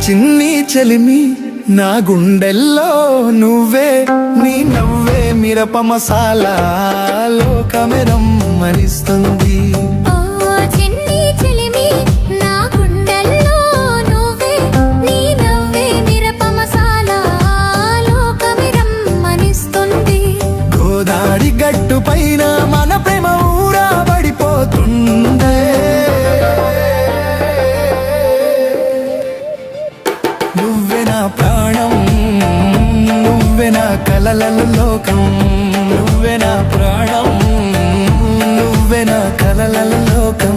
చిన్ని చెలిమి నా గుండెల్లో నువ్వే, నీ నవ్వే మిరప మసాలా లోకమే రమ్మనిస్తుంది. గోదావరి గట్టు పైన మన ప్రేమ ఊరా పడిపోతుందే. నువ్వే నా ప్రాణం, నువ్వే నా కలల లోకం, నువ్వే నా ప్రాణం, నువ్వే నా కలల లోకం.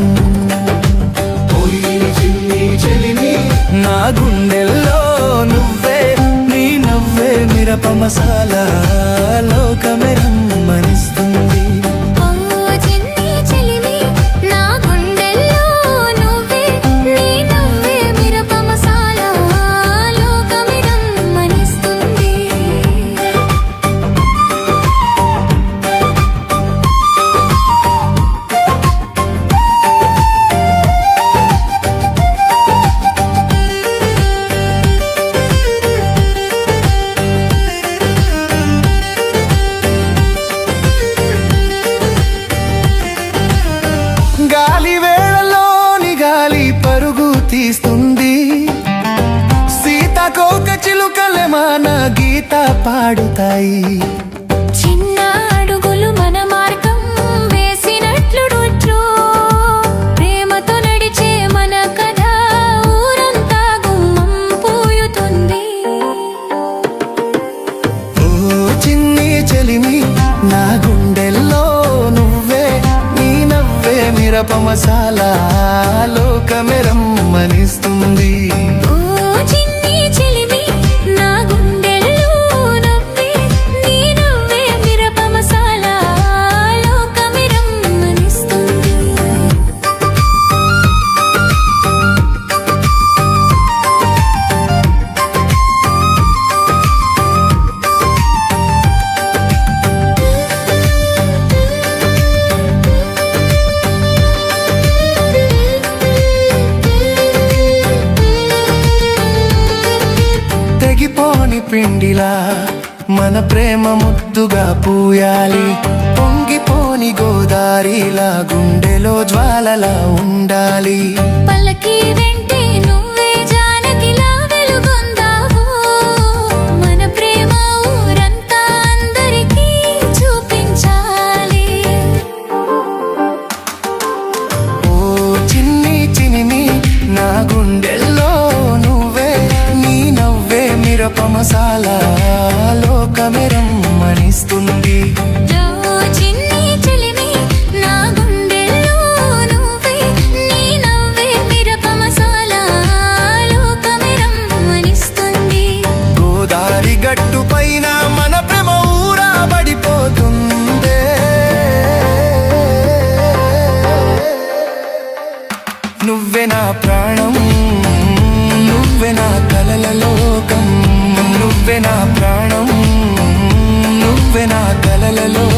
నా గుండెల్లో నువ్వే, నీ నవ్వే మిరప మసాలా లోకమే రమ్మనిస్తుంది. గాలి వేళలోని గాలి పరుగు తీస్తుంది, సీతాకోక చిలుకలే మన గీత పాడుతాయి. చిన్న అడుగులు మన మార్గం వేసినట్లు ప్రేమతో నడిచే మన కథ ఊరంతా గుమ్మం పూయుతుంది. ఓ చిన్ని చెలిమి నా గుండెల్లో నువ్వే, నీ నవ్వే మిరప మసాలా లోకమే రమ్మనిస్తుంది. తెగిపోని పిండిలా మన ప్రేమ ముద్దుగా పూయాలి, పొంగిపోని గోదారిలా గుండెలో జ్వాలలా ఉండాలి. పల్లకి వెంటే నువ్వే జానకిలా వెలుగొందావు, మన ప్రేమ ఊరంతా అందరికీ చూపించాలి. ఓ చిన్ని చినిమి నా గుండెల్లో నువ్వే, నీ నవ్వే మిరప మసాలా లోకమే రమ్మనిస్తుంది. గోదావరి గట్టు పైన మన ప్రేమ ఊరా పడిపోతుందే. నువ్వే నా ప్రాణం, నువ్వే నా కలల లోకం, నువ్వే నా ప్రాణం, నువ్వే నా కలల లోకం.